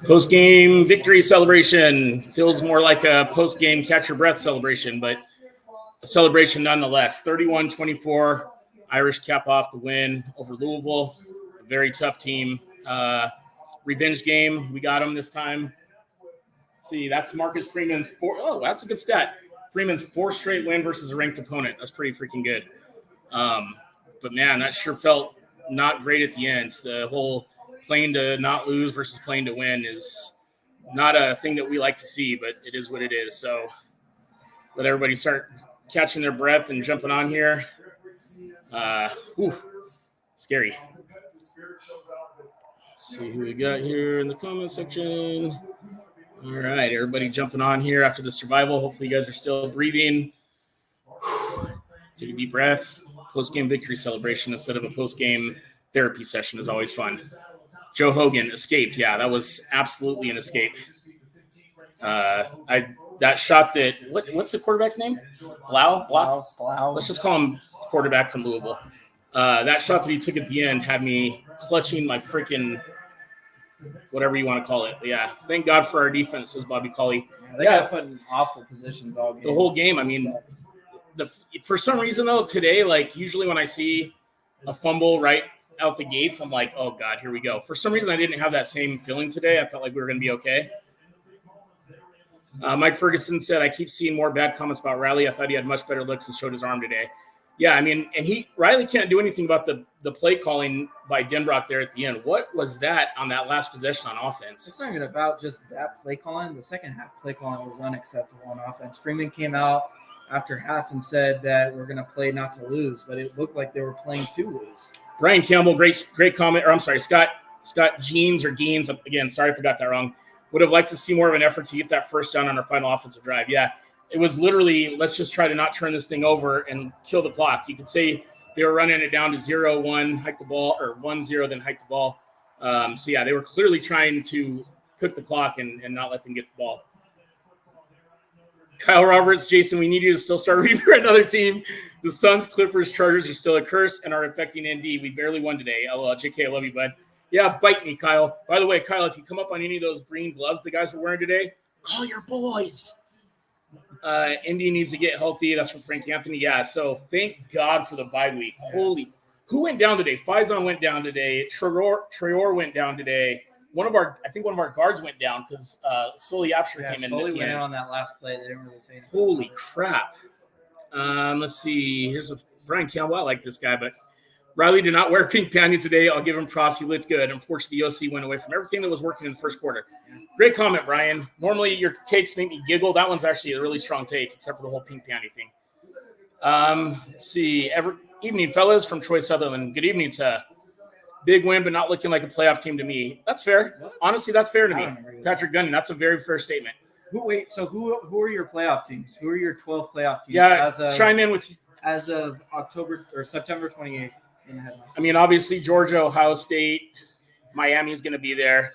Post-game victory celebration feels more like a post-game catch your breath celebration, but a celebration nonetheless. 31-24, Irish cap off the win over Louisville. A very tough team. Revenge game. We got them this time. See, that's Marcus Freeman's that's a good stat. Freeman's 4th straight win versus a ranked opponent. That's pretty freaking good. But man, that sure felt not great at the end. The whole playing to not lose versus playing to win is not a thing that we like to see, but it is what it is. So let everybody start catching their breath and jumping on here. Scary. Let's see who we got here in the comment section. All right, everybody jumping on here after the survival. Hopefully you guys are still breathing. Take a deep breath. Post-game victory celebration instead of a post-game therapy session is always fun. Joe Hogan escaped. Yeah, that was absolutely an escape. That shot that what's the quarterback's name? Blau? Let's just call him quarterback from Louisville. That shot that he took at the end had me clutching my freaking whatever you want to call it. Yeah, thank God for our defense, says Bobby Colley. Yeah, they got put in awful positions all game. The whole game. I mean, for some reason though today, like usually when I see a fumble right out the gates, I'm like, oh God, here we go. For some reason, I didn't have that same feeling today. I felt like we were going to be okay. Mike Ferguson said, I keep seeing more bad comments about Riley. I thought he had much better looks and showed his arm today. Yeah, I mean, and Riley can't do anything about the play calling by Denbrock there at the end. What was that on that last possession on offense? It's not even about just that play calling. The second half play calling was unacceptable on offense. Freeman came out after half and said that we're going to play not to lose, but it looked like they were playing to lose. Brian Campbell, great comment. Or I'm sorry, Scott Jeans or Geens. Again, sorry if I got that wrong. Would have liked to see more of an effort to get that first down on our final offensive drive. Yeah, it was literally, let's just try to not turn this thing over and kill the clock. You could say they were running it down to 0-1, hike the ball, or 1-0, then hike the ball. So, yeah, they were clearly trying to cook the clock and not let them get the ball. Kyle Roberts, Jason, we need you to still start rooting for another team. The Suns, Clippers, Chargers are still a curse and are affecting ND. We barely won today. JK, I love you, bud. Yeah, bite me, Kyle. By the way, Kyle, if you come up on any of those green gloves the guys were wearing today, call your boys. Indy needs to get healthy. That's from Frank Anthony. Yeah, so thank God for the bye week. Holy, who went down today? Faison went down today. Traore went down today. One of our guards went down because Sully Apsher came in. Sully went in on that last play. They didn't really say anything. Holy crap. Let's see. Here's Brian Campbell. I like this guy, but Riley did not wear pink panties today. I'll give him props. He looked good. Unfortunately, the OC went away from everything that was working in the first quarter. Great comment, Brian. Normally, your takes make me giggle. That one's actually a really strong take, except for the whole pink panty thing. Let's see. Evening, fellas, from Troy Sutherland. Good evening to big win, but not looking like a playoff team to me. That's fair. Honestly, that's fair to me. Patrick Gunning, that's a very fair statement. Who are your playoff teams? Who are your 12 playoff teams? Yeah, chime in with as of October or September 28th. I mean, obviously, Georgia, Ohio State, Miami is going to be there.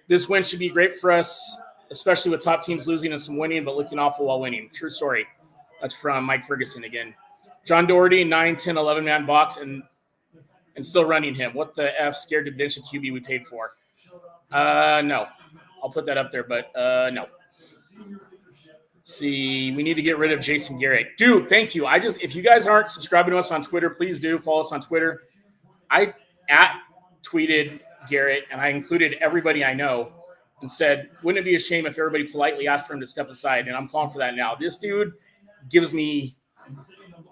This win should be great for us, especially with top teams losing and some winning, but looking awful while winning. True story. That's from Mike Ferguson again. John Doherty, 9, 10, 11-man box, and still running him. What the F, scared to bench a QB we paid for? No. I'll put that up there, but no. Let's see, we need to get rid of Jason Garrett. Dude, thank you. If you guys aren't subscribing to us on Twitter, please do follow us on Twitter. I tweeted Garrett, and I included everybody I know and said, wouldn't it be a shame if everybody politely asked for him to step aside? And I'm calling for that now. This dude gives me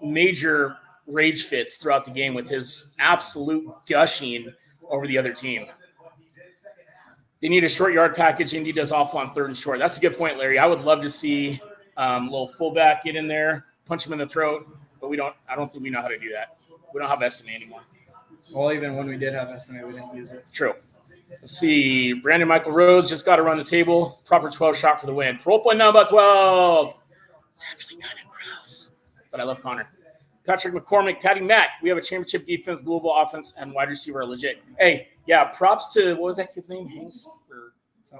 major rage fits throughout the game with his absolute gushing over the other team. They need a short yard package. Indy does awful on 3rd and short. That's a good point, Larry. I would love to see a little fullback get in there, punch him in the throat, but I don't think we know how to do that. We don't have estimate anymore. Well, even when we did have estimate, we didn't use it. True. Let's see. Brandon Michael Rhodes just got to run the table. Proper 12 shot for the win. Roll point now about 12. It's actually kind of gross, but I love Connor. Patrick McCormick, Patty Mack. We have a championship defense, Louisville offense, and wide receiver are legit. Hey, yeah, props to, what was that kid's name? Hanks?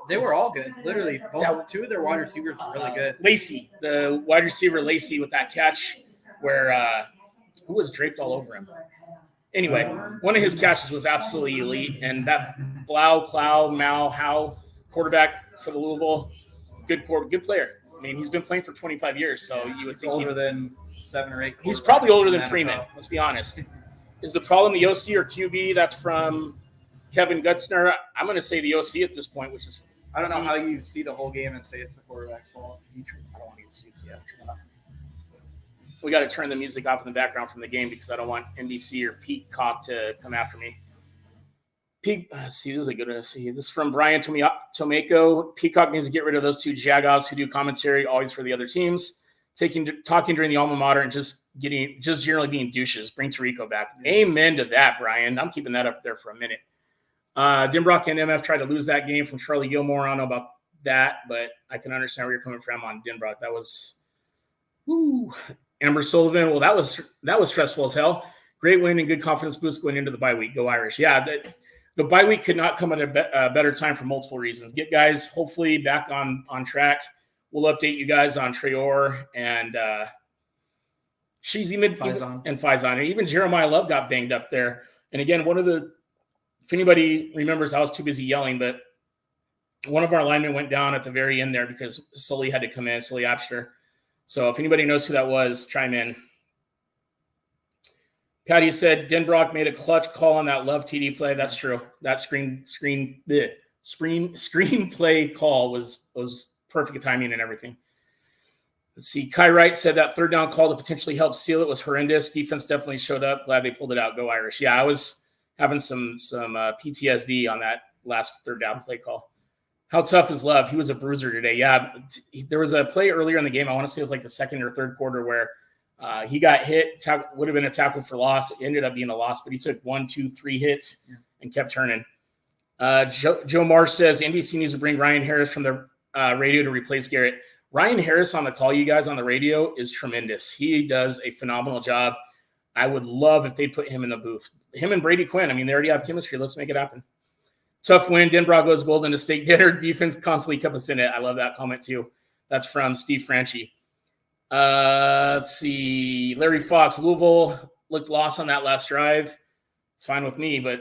They were all good. Literally, two of their wide receivers were really good. Lacey, the wide receiver Lacey with that catch where who was draped all over him. Anyway, one of his catches was absolutely elite, and that Howe quarterback for the Louisville, good player. I mean, he's been playing for 25 years, so you would think older than 7 or 8. He's probably older than Freeman. Let's be honest. Is the problem the OC or QB? That's from Kevin Gutzner. I'm going to say the OC at this point, which is I don't know how you see the whole game and say it's the quarterback's fault. I don't want to see it. Yeah, we got to turn the music off in the background from the game because I don't want NBC or Peacock to come after me. This is a good one. This is from Brian Tomeko. Peacock needs to get rid of those two jagoffs who do commentary always for the other teams, talking during the alma mater and just generally being douches. Bring Tirico back. Amen to that, Brian. I'm keeping that up there for a minute. Denbrock and MF tried to lose that game from Charlie Gilmore. I don't know about that, but I can understand where you're coming from on Denbrock. That was, Amber Sullivan. Well, that was stressful as hell. Great win and good confidence boost going into the bye week. Go Irish. Yeah, the bye week could not come at a better time for multiple reasons. Get guys hopefully back on track. We'll update you guys on Traore and Faison. And even Jeremiah Love got banged up there. And again, if anybody remembers, I was too busy yelling, but one of our linemen went down at the very end there because Sully had to come in, Sully Abster. So if anybody knows who that was, chime in. Patty said Denbrock made a clutch call on that Love TD play. That's true. That screen play call was perfect timing and everything. Let's see. Kai Wright said that third down call to potentially help seal it was horrendous. Defense definitely showed up. Glad they pulled it out. Go Irish. Yeah, I was having some PTSD on that last third down play call. How tough is Love? He was a bruiser today. Yeah, there was a play earlier in the game. I want to say it was like the second or third quarter where he got hit. Would have been a tackle for loss. It ended up being a loss, but he took 1, 2, 3 hits and kept turning. Joe Marsh says NBC needs to bring Ryan Harris from the radio to replace Garrett. Ryan Harris on the call, you guys on the radio, is tremendous. He does a phenomenal job. I would love if they put him in the booth. Him and Brady Quinn. I mean, they already have chemistry. Let's make it happen. Tough win. Denbrock goes golden to state dinner. Defense constantly kept us in it. I love that comment too. That's from Steve Franchi. Let's see. Larry Fox. Louisville looked lost on that last drive. It's fine with me, but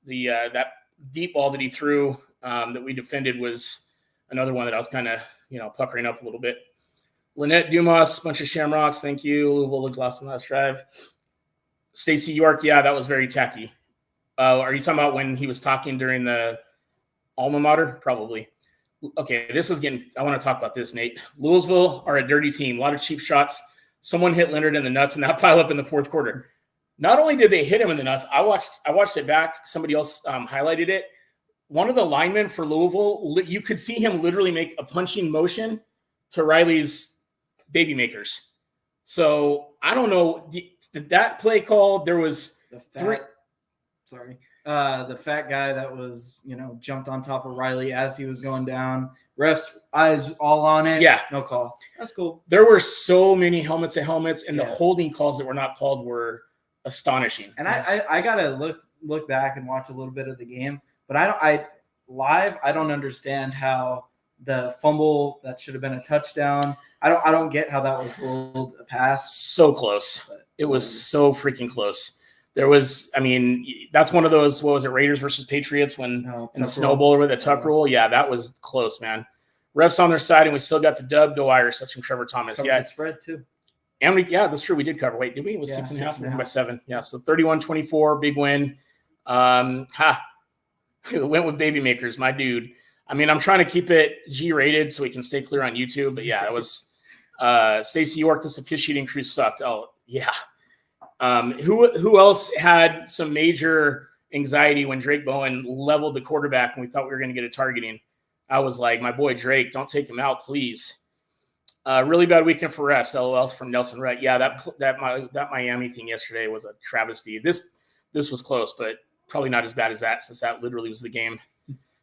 the that deep ball that he threw that we defended was another one that I was kind of puckering up a little bit. Lynette Dumas, bunch of Shamrocks. Thank you. Louisville looked lost on the last drive. Stacy York. Yeah, that was very tacky. Are you talking about when he was talking during the alma mater? Probably. Okay, I want to talk about this, Nate. Louisville are a dirty team. A lot of cheap shots. Someone hit Leonard in the nuts, and that pile up in the fourth quarter. Not only did they hit him in the nuts, I watched it back. Somebody else highlighted it. One of the linemen for Louisville, you could see him literally make a punching motion to Riley's baby makers. So I don't know. That play call, there was the fat guy that was, jumped on top of Riley as he was going down. Refs eyes all on it. Yeah. No call. That's cool. There were so many helmets, and the holding calls that were not called were astonishing. And I gotta look back and watch a little bit of the game, but I don't understand how the fumble that should have been a touchdown. I don't get how that was ruled a pass. So close. It was so freaking close. There was, that's one of those, what was it, Raiders versus Patriots in the Snow Bowl with the tuck rule? Yeah, that was close, man. Refs on their side, and we still got the dub. Go Irish. That's from Trevor Thomas. Covered the spread, too. And that's true. We did cover. Wait, did we? It was 6.5 by 7. Yeah, so 31-24, big win. It went with baby makers, my dude. I'm trying to keep it G-rated so we can stay clear on YouTube. But, yeah, it was Stacey York. This officiating crew sucked. Oh, yeah. Who else had some major anxiety when Drake Bowen leveled the quarterback and we thought we were going to get a targeting? I was like, my boy Drake, don't take him out, please. Really bad weekend for refs. LOL from Nelson Wright. Yeah, that Miami thing yesterday was a travesty. This was close, but probably not as bad as that since that literally was the game.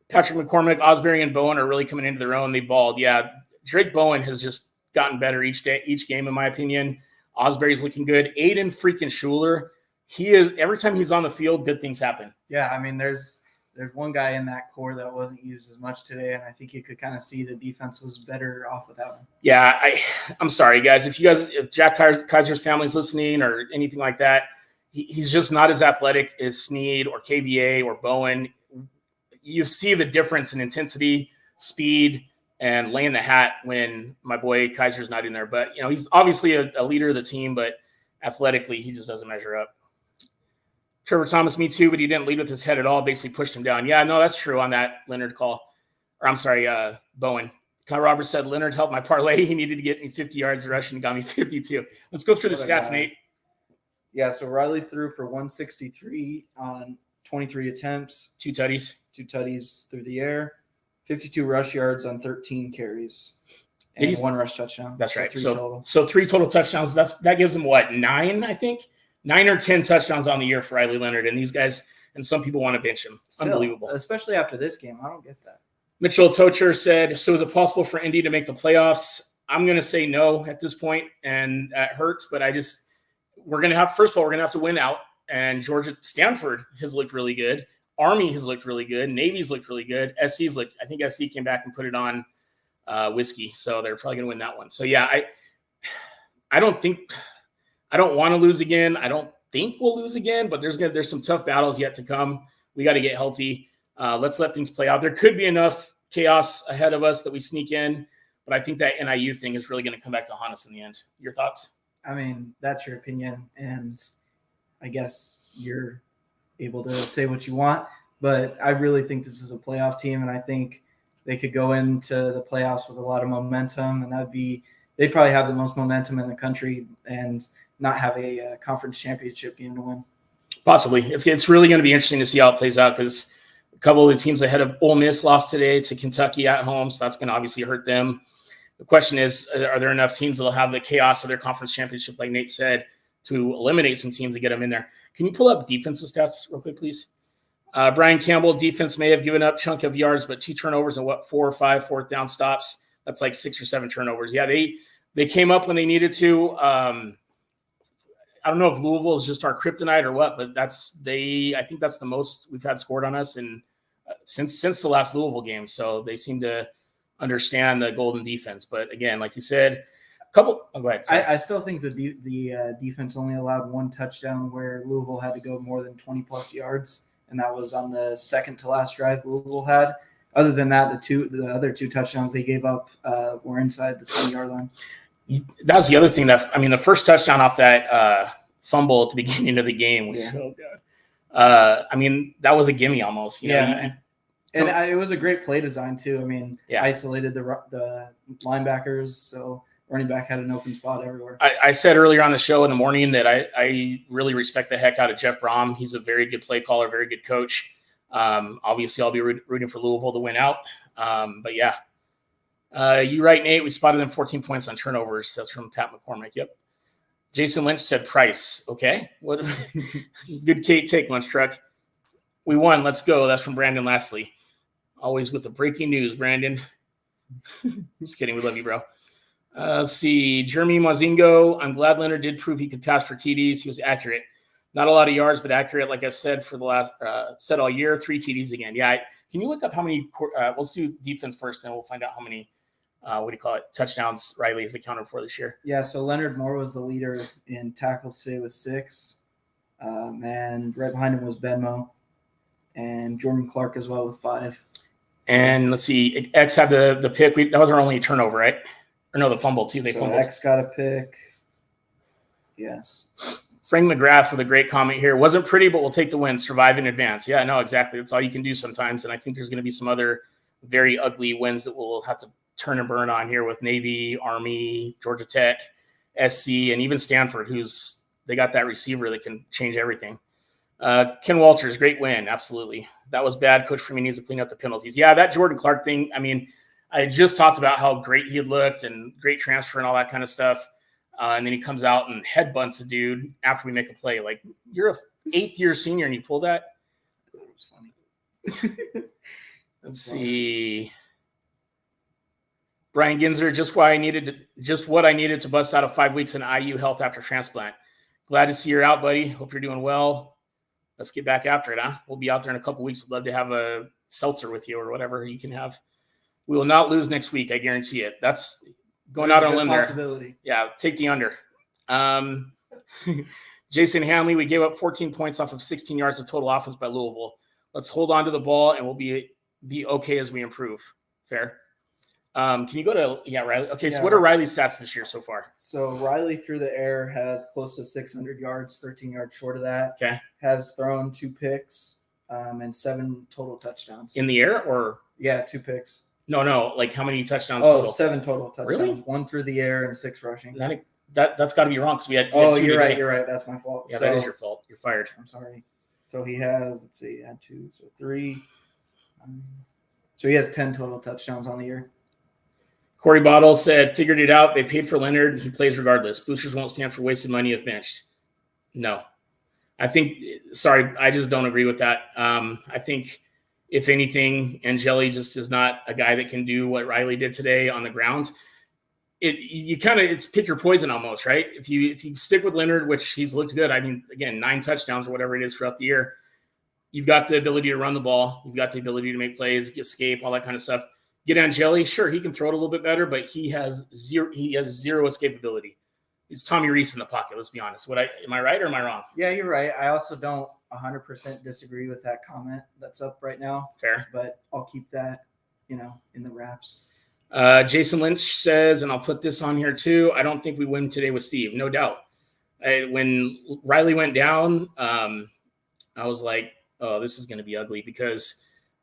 Patrick McCormick, Osbury, and Bowen are really coming into their own. They balled. Yeah, Drake Bowen has just gotten better each game, in my opinion. Osbury's looking good. Aiden freaking Schuler, he is, every time he's on the field, good things happen. Yeah, there's there's one guy in that core that wasn't used as much today, and I think you could kind of see the defense was better off without him. Yeah, I'm sorry, guys. If Jack Kaiser's family's listening or anything like that, he's just not as athletic as Snead or KBA or Bowen. You see the difference in intensity, speed, and laying the hat when my boy Kaiser's not in there. But, he's obviously a leader of the team, but athletically, he just doesn't measure up. Trevor Thomas, me too, but he didn't lead with his head at all, basically pushed him down. Yeah, no, that's true on that Leonard call. Or I'm sorry, Bowen. Kyle Roberts said, Leonard helped my parlay. He needed to get me 50 yards rushing and got me 52. Let's go through the stats, Nate. Yeah, so Riley threw for 163 on 23 attempts. 2 tutties. 2 tutties through the air. 52 rush yards on 13 carries. And 1 rush touchdown. That's right. 3 total. So 3 total touchdowns. That gives him, 9, I think? 9 or 10 touchdowns on the year for Riley Leonard. And these guys, and some people want to bench him. Still, unbelievable. Especially after this game. I don't get that. Mitchell Tocher said, so is it possible for Indy to make the playoffs? I'm going to say no at this point, and that hurts. But we're going to have, first of all, we're going to have to win out. And Stanford has looked really good. Army has looked really good. Navy's looked really good. SC's looked, I think SC came back and put it on whiskey. So they're probably going to win that one. So yeah, I don't want to lose again. I don't think we'll lose again, but there's some tough battles yet to come. We got to get healthy. Let's let things play out. There could be enough chaos ahead of us that we sneak in, but I think that NIU thing is really going to come back to haunt us in the end. Your thoughts? I mean, that's your opinion, and I guess you're able to say what you want, but I really think this is a playoff team, and I think they could go into the playoffs with a lot of momentum, and they'd probably have the most momentum in the country and not have a conference championship game to win. Possibly. It's really going to be interesting to see how it plays out, because a couple of the teams ahead of Ole Miss lost today to Kentucky at home, so that's going to obviously hurt them. The question is, are there enough teams that will have the chaos of their conference championship, like Nate said, to eliminate some teams to get them in there? Can you pull up defensive stats real quick, please? Brian Campbell, defense may have given up chunk of yards, but 2 turnovers and 4 or 5 fourth down stops. That's like 6 or 7 turnovers. Yeah, they came up when they needed to. I don't know if Louisville is just our kryptonite or what, but I think that's the most we've had scored on us since the last Louisville game. So they seem to understand the golden defense. But again, like you said, go ahead. I still think the defense only allowed 1 touchdown where Louisville had to go more than 20-plus yards, and that was on the second to last drive Louisville had. Other than that, the other 2 touchdowns they gave up were inside the 20-yard line. That was the other thing the first touchdown off that fumble at the beginning of the game was so good. That was a gimme almost. It was a great play design too. Isolated the linebackers, so running back had an open spot everywhere. I said earlier on the show in the morning that I really respect the heck out of Jeff Brom. He's a very good play caller, very good coach. Obviously, I'll be rooting for Louisville to win out. But yeah. You're right, Nate. We spotted them 14 points on turnovers. That's from Pat McCormick. Yep. Jason Lynch said Price. Okay. What good take, Lunch Truck. We won. Let's go. That's from Brandon Lastly. Always with the breaking news, Brandon. Just kidding. We love you, bro. Let's see. Jeremy Mozingo. I'm glad Leonard did prove he could pass for TDs. He was accurate. Not a lot of yards, but accurate, like I've said for the last said all year. 3 TDs again. Yeah. Can you look up how many? Let's do defense first, and we'll find out how many. Touchdowns Riley has accounted for this year. Yeah, so Leonard Moore was the leader in tackles today with 6. And right behind him was Benmo. And Jordan Clark as well with 5. And let's see, X had the pick. That was our only turnover, right? Or no, the fumble too. They fumbled. X got a pick. Yes. Frank McGrath with a great comment here. Wasn't pretty, but we'll take the win. Survive in advance. Yeah, no, exactly. That's all you can do sometimes. And I think there's going to be some other very ugly wins that we'll have to turn and burn on here with Navy, Army, Georgia Tech, SC, and even Stanford, they got that receiver that can change everything. Ken Walters, great win. Absolutely. That was bad. Coach for me needs to clean up the penalties. Yeah, that Jordan Clark thing. I just talked about how great he had looked and great transfer and all that kind of stuff. And then he comes out and headbutts a dude after we make a play. Like, you're a 8th-year senior and you pull that? It was funny. Let's see. Brian Ginzer, just what I needed to bust out of 5 weeks in IU health after transplant. Glad to see you're out, buddy. Hope you're doing well. let's get back after it, huh? We'll be out there in a couple weeks. We'd love to have a seltzer with you or whatever you can have. We will not lose next week. I guarantee it. That's going out on a limb there. Yeah, take the under. Jason Hanley, we gave up 14 points off of 16 yards of total offense by Louisville. Let's hold on to the ball, and we'll be okay as we improve. Fair. Can you go to Riley? Okay, so what are Riley's stats this year so far? So Riley through the air has close to 600 yards, 13 yards short of that. Okay. Has thrown 2 picks and 7 total touchdowns. In the air or? Yeah, 2 picks. No. Like how many touchdowns total? 7 total touchdowns. Really? 1 through the air and 6 rushing. That's got to be wrong because we had. You're right. That's my fault. Yeah, that is your fault. You're fired. I'm sorry. So he has, let's see, add 2, so 3. So he has 10 total touchdowns on the year. Corey Bottle said, figured it out. They paid for Leonard. He plays regardless. Boosters won't stand for wasted money if benched. No. I just don't agree with that. I think, if anything, Angeli just is not a guy that can do what Riley did today on the ground. It's pick your poison almost, right? If you stick with Leonard, which he's looked good. I mean, again, 9 touchdowns or whatever it is throughout the year. You've got the ability to run the ball. You've got the ability to make plays, escape, all that kind of stuff. Get Angeli, sure, he can throw it a little bit better, but he has zero escapability. He's Tommy Reese in the pocket, let's be honest. Am I right or am I wrong? Yeah, you're right. I also don't 100% disagree with that comment that's up right now. Fair. But I'll keep that, in the wraps. Jason Lynch says, and I'll put this on here too, I don't think we win today with Steve. No doubt. When Riley went down, I was like, oh, this is going to be ugly because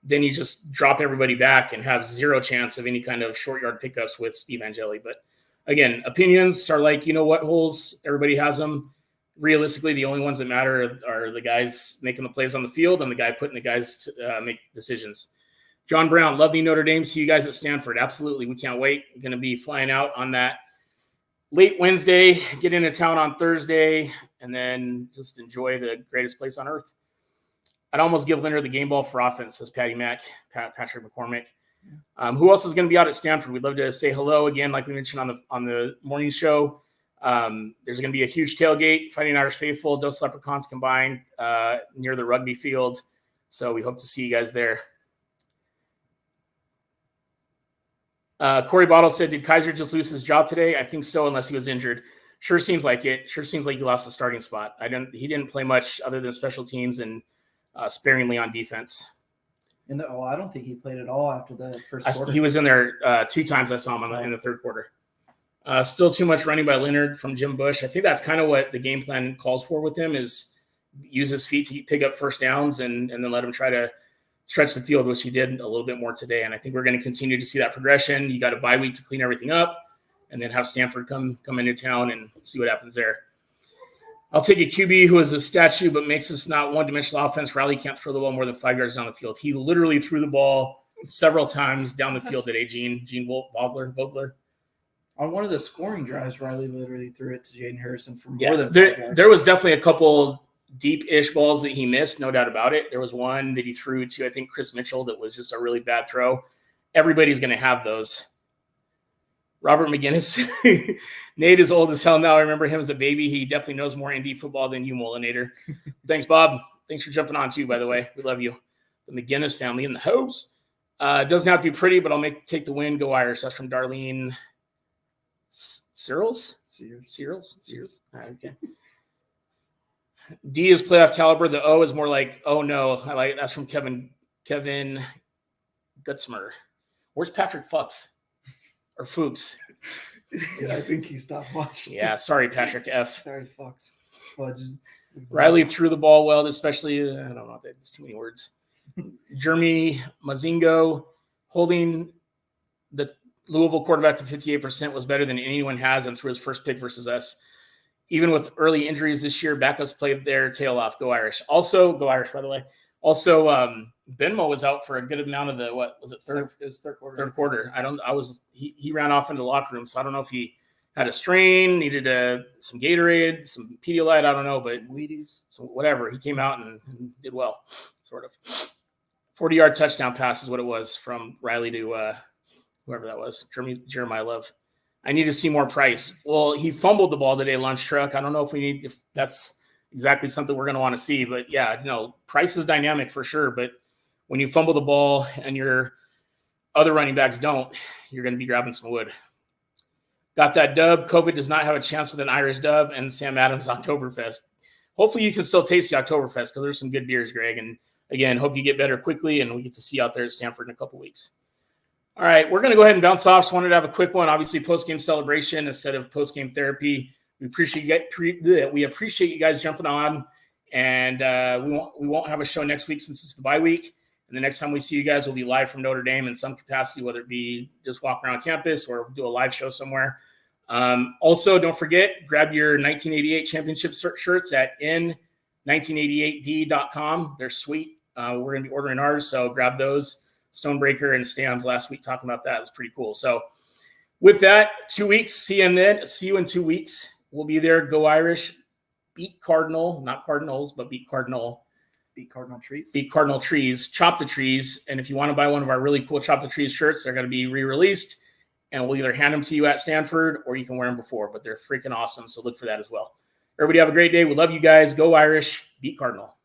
then you just drop everybody back and have zero chance of any kind of short yard pickups with Steve Angeli. But again, opinions are like, what holes, everybody has them. Realistically, the only ones that matter are the guys making the plays on the field and the guy putting the guys to make decisions. John Brown, love the Notre Dame. See you guys at Stanford. Absolutely. We can't wait. Going to be flying out on that late Wednesday, get into town on Thursday, and then just enjoy the greatest place on earth. I'd almost give Leonard the game ball for offense, says Patty Mack, Patrick McCormick. Who else is going to be out at Stanford? We'd love to say hello again, like we mentioned on the morning show. There's going to be a huge tailgate, Fighting Irish Faithful, Dos Leprechauns combined near the rugby field. So we hope to see you guys there. Corey Bottle said, did Kaiser just lose his job today? I think so, unless he was injured. Sure seems like it. Sure seems like he lost the starting spot. He didn't play much other than special teams and sparingly on defense. I don't think he played at all after the first quarter. He was in there 2 times. I saw him in the third quarter. Still too much running by Leonard from Jim Bush. I think that's kind of what the game plan calls for with him, is use his feet to pick up first downs and then let him try to stretch the field, which he did a little bit more today. And I think we're going to continue to see that progression. You got a bye week to clean everything up and then have Stanford come into town and see what happens there. I'll take a QB who is a statue but makes us not one-dimensional offense. Riley can't throw the ball more than 5 yards down the field. He literally threw the ball several times down the field today, Gene Vogler. On one of the scoring drives, Riley literally threw it to Jaden Harrison for more than 5 yards. There was definitely a couple deep-ish balls that he missed, no doubt about it. There was one that he threw to, I think, Chris Mitchell that was just a really bad throw. Everybody's going to have those. Robert McGinnis. Nate is old as hell now. I remember him as a baby. He definitely knows more ND football than you, Molinator. Thanks, Bob. Thanks for jumping on, too, by the way. We love you. The McGinnis family in the house. It doesn't have to be pretty, but I'll take the win. Go Irish. That's from Darlene Searles? Searles? Okay. D is playoff caliber. The O is more like, oh, no. That's from Kevin Gutzmer. Where's Patrick Fuchs? Or Fuchs? Yeah, I think he stopped watching. Yeah, sorry, Patrick F. Sorry, Fox. Riley threw the ball well, especially, I don't know, that's too many words. Jeremy Mazingo holding the Louisville quarterback to 58% was better than anyone has and threw his first pick versus us. Even with early injuries this year, backups played their tail off. Go Irish. Also, go Irish, by the way. Also, Benmo was out for a good amount of the, what was it? Third quarter. Third quarter. He ran off into the locker room, so I don't know if he had a strain, needed some Gatorade, some Pedialyte, I don't know, but Wheaties, so whatever. He came out and did well, sort of. 40-yard touchdown pass is what it was from Riley to whoever that was, Jeremiah Love. I need to see more Price. Well, he fumbled the ball today, lunch truck. I don't know if that's exactly something we're going to want to see. But yeah, price is dynamic for sure. But when you fumble the ball and your other running backs don't, you're going to be grabbing some wood. Got that dub. COVID does not have a chance with an Irish dub and Sam Adams Oktoberfest. Hopefully you can still taste the Oktoberfest because there's some good beers, Greg. And again, hope you get better quickly and we get to see you out there at Stanford in a couple weeks. All right, we're going to go ahead and bounce off. Just wanted to have a quick one. Obviously, post-game celebration instead of post-game therapy. We appreciate you guys jumping on, and we won't have a show next week since it's the bye week. And the next time we see you guys will be live from Notre Dame in some capacity, whether it be just walk around campus or do a live show somewhere. Also, don't forget, grab your 1988 championship shirts at n1988d.com. They're sweet. We're going to be ordering ours, so grab those. Stonebreaker and Stams last week talking about that. It was pretty cool. So with that, 2 weeks. See you in 2 weeks. We'll be there. Go Irish. Beat Cardinal. Not Cardinals, but beat Cardinal. Beat Cardinal Trees. Beat Cardinal Trees. Chop the Trees. And if you want to buy one of our really cool Chop the Trees shirts, they're going to be re-released. And we'll either hand them to you at Stanford or you can wear them before. But they're freaking awesome. So look for that as well. Everybody have a great day. We love you guys. Go Irish. Beat Cardinal.